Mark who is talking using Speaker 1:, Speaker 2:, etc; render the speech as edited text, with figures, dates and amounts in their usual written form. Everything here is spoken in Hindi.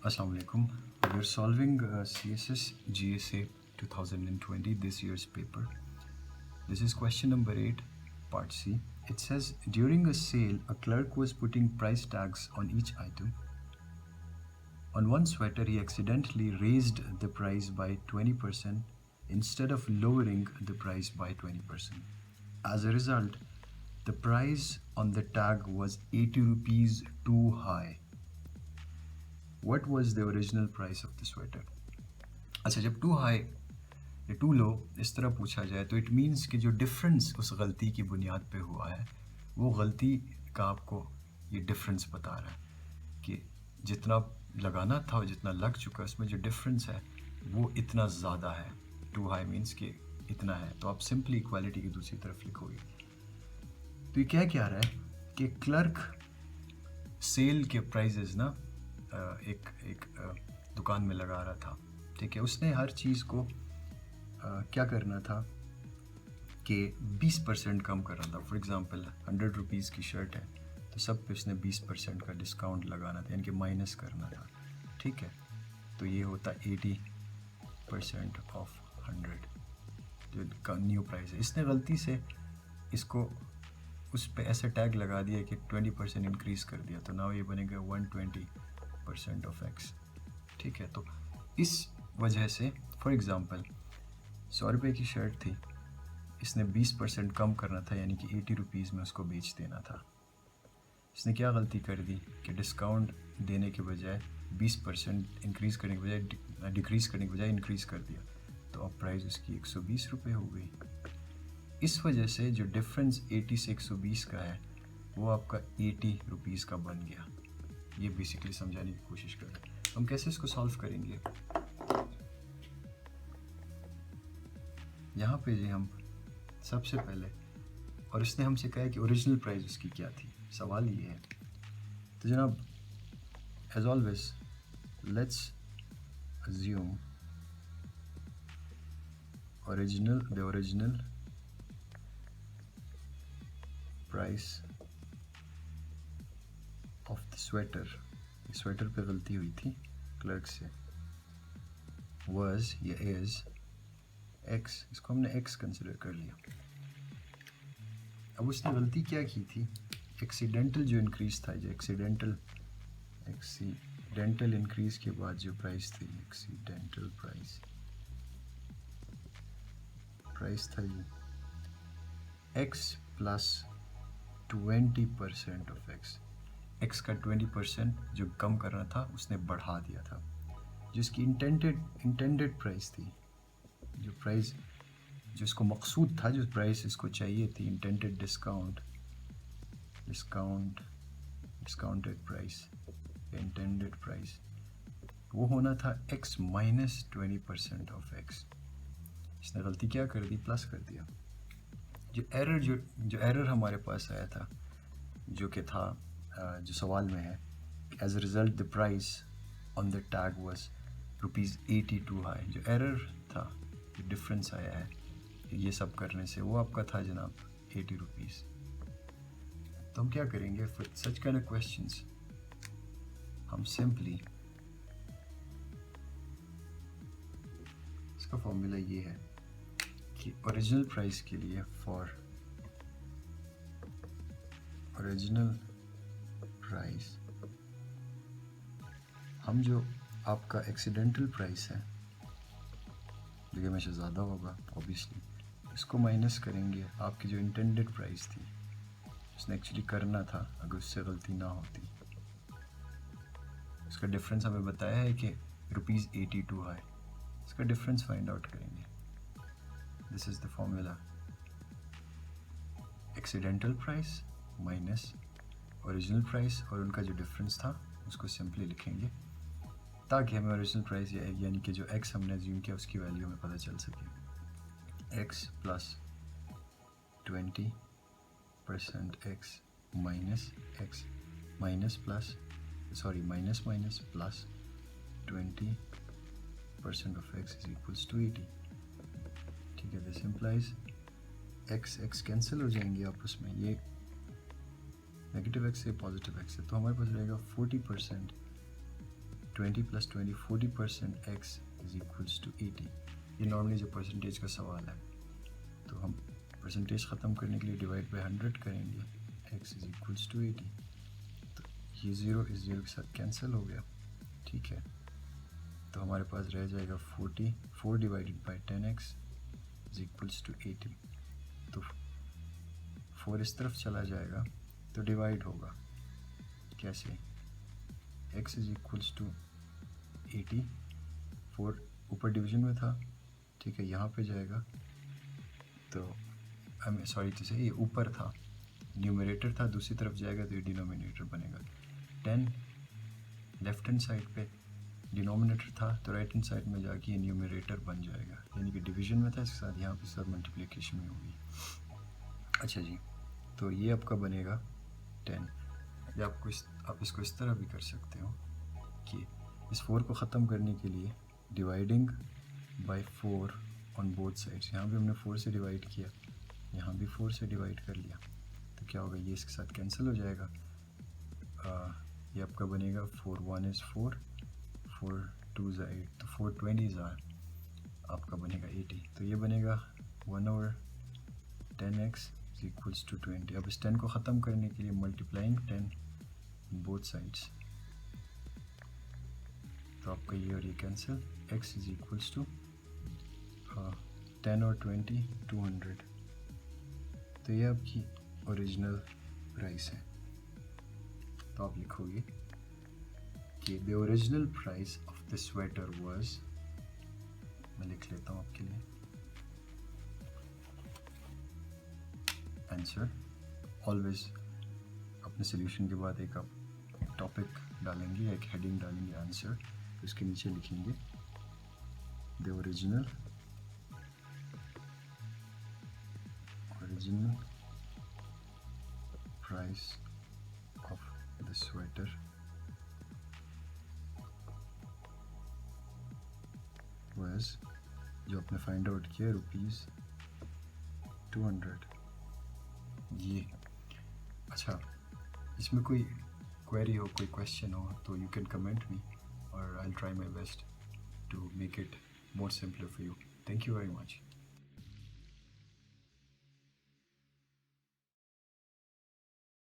Speaker 1: Assalamu alaikum. We're solving CSS GSA 2020 this year's paper. This is question number 8, part C. It says, during a sale, a clerk was putting price tags on each item. On one sweater, he accidentally raised the price by 20% instead of lowering the price by 20%. As a result, the price on the tag was 80 rupees too high. What was the original price of the sweater? अच्छा, जब टू हाई या टू लो इस तरह पूछा जाए तो इट मीन्स कि जो डिफरेंस उस गलती की बुनियाद पे हुआ है वो गलती का आपको ये डिफरेंस बता रहा है कि जितना लगाना था और जितना लग चुका है उसमें जो डिफरेंस है वो इतना ज़्यादा है. टू हाई मीन्स कि इतना है, तो आप सिंपली इक्वालिटी की दूसरी तरफ लिखोगे. तो ये क्या रहा है कि क्लर्क सेल के प्राइजेस ना एक दुकान में लगा रहा था. ठीक है, उसने हर चीज़ को क्या करना था कि 20% कम कर रहा था. फॉर एग्ज़ाम्पल 100 रुपीज़ की शर्ट है तो सब पे उसने 20% का डिस्काउंट लगाना था, यानी कि माइनस करना था. ठीक है, तो ये होता 80% ऑफ 100 जो न्यू प्राइस है. इसने गलती से इसको उस पे ऐसे टैग लगा दिया कि 20% इंक्रीज़ कर दिया, तो नाउ ये बनेगा 120% ऑफ एक्स. ठीक है, तो इस वजह से फॉर एग्ज़ाम्पल 100 रुपये की शर्ट थी, इसने 20% कम करना था, यानी कि 80 रुपीज़ में उसको बेच देना था. इसने क्या गलती कर दी कि डिस्काउंट देने के बजाय 20% इंक्रीज़ करने के बजाय डिक्रीज़ करने के बजाय इंक्रीज़ कर दिया, तो अब प्राइस उसकी 120 रुपये हो गई. इस वजह से जो डिफरेंस 80 से 120 का है वो आपका 80 रुपीज़ का बन गया. ये बेसिकली समझाने की कोशिश कर रहे हैं. हम कैसे इसको सॉल्व करेंगे? यहाँ पे जी हम सबसे पहले, और इसने हमसे कहा है कि ओरिजिनल प्राइस उसकी क्या थी. सवाल ये है, तो जनाब as always let's assume the original price of the sweater पे गलती हुई थी क्लर्क से, was या is x. इसको हमने x कंसिडर कर लिया. अब उसने गलती क्या की थी, एक्सीडेंटल जो इंक्रीज़ था, जो एक्सीडेंटल इंक्रीज़ के बाद जो प्राइस थी, एक्सीडेंटल प्राइस था ये x प्लस 20% ऑफ x का 20% जो कम करना था उसने बढ़ा दिया था. जो इसकी इंटेंडेड प्राइस थी, जो प्राइस जो इसको मकसूद था, जो प्राइस इसको चाहिए थी, intended discounted price, intended price, वो होना था x माइनस 20% ऑफ x. इसने गलती क्या कर दी, प्लस कर दिया. जो एरर हमारे पास आया था, जो कि था जो सवाल में है, as a result the price on the tag was ₹80 too high. जो एरर था, जो डिफरेंस आया है ये सब करने से, वो आपका था जनाब 80 रुपीज़. तो हम क्या करेंगे for such kind of questions, हम सिंपली इसका फॉर्मूला ये है कि ओरिजिनल प्राइस के लिए फॉर ओरिजिनल प्राइस हम जो आपका एक्सीडेंटल प्राइस है जो कि हमेशा ज़्यादा होगा ऑब्वियसली, इसको माइनस करेंगे आपकी जो इंटेंडेड प्राइस थी, उसने एक्चुअली करना था अगर उससे गलती ना होती. इसका डिफरेंस हमें बताया है कि ₹80 टू हाई. इसका डिफरेंस फाइंड आउट करेंगे. This is the formula, accidental price minus original price, और उनका जो डिफरेंस था उसको सिंपली लिखेंगे ताकि हमें ओरिजिनल प्राइस यानी कि जो x हमने अज्यूम किया उसकी वैल्यू हमें पता चल सके. x plus 20% x minus x minus plus minus plus 20% of x is equals to 80. ठीक है, दिस इम्प्लाइज x कैंसिल हो जाएंगे आपस में, ये नेगेटिव x से पॉजिटिव x है, तो हमारे पास रहेगा 40% 20 + 20 40% x इज इक्वल्स टू 80। ये नॉर्मली जो परसेंटेज का सवाल है, तो हम परसेंटेज ख़त्म करने के लिए डिवाइड बाई 100 करेंगे, x इज इक्वल्स टू 80। तो ये 0 इस 0 के साथ कैंसिल हो गया, ठीक है। तो हमारे पास रह जाएगा 4 divided by 10x is equals to 80। तो 4 इस तरफ चला जाएगा तो डिवाइड होगा, कैसे, x इज इक्वल्स टू 80, 4 ऊपर डिवीजन में था, ठीक है, यहाँ पे जाएगा तो सॉरी तो सही, ये ऊपर था, न्यूमरेटर था, दूसरी तरफ जाएगा तो ये डिनोमिनेटर बनेगा। 10 लेफ्ट हैंड साइड पे डिनोमिनेटर था तो राइट हैंड साइड में जाके ये न्यूमरेटर बन जाएगा, यानी कि डिवीजन में था, इसके साथ यहाँ पे सब मल्टीप्लिकेशन में होगी। अच्छा जी, तो ये आपका बनेगा 10। या आप इसको इस तरह भी कर सकते हो कि इस 4 को ख़त्म करने के लिए dividing by 4 on both sides, यहाँ भी हमने 4 से डिवाइड किया, यहाँ भी 4 से डिवाइड कर लिया, तो क्या होगा, ये इसके साथ कैंसिल हो जाएगा। ये आपका बनेगा 4 1 इज़ 4, 4 2 इज़ 8, तो 4 20 आपका बनेगा 80। तो ये बनेगा 1/10x इज इक्वल्स टू 20। अब इस 10 को ख़त्म करने के लिए मल्टीप्लाइंग 10 बोथ साइड्स, तो आपका ये और ये cancel, x is equals to 10 और 20 200। तो ये आपकी ओरिजिनल प्राइस है। तो आप लिखोगे कि the original price of the sweater was, मैं लिख लेता हूँ आपके लिए, आंसर। ऑलवेज अपने सोल्यूशन के बाद एक आप टॉपिक डालेंगे, एक हेडिंग डालेंगे आंसर, उसके नीचे लिखेंगे the original price of the sweater was, जो आपने फाइंड आउट किया, ₹200। ये अच्छा, इसमें कोई क्वेरी हो, कोई क्वेश्चन हो तो यू कैन कमेंट मी और I will try my best to make it more simpler for you. Thank you very much.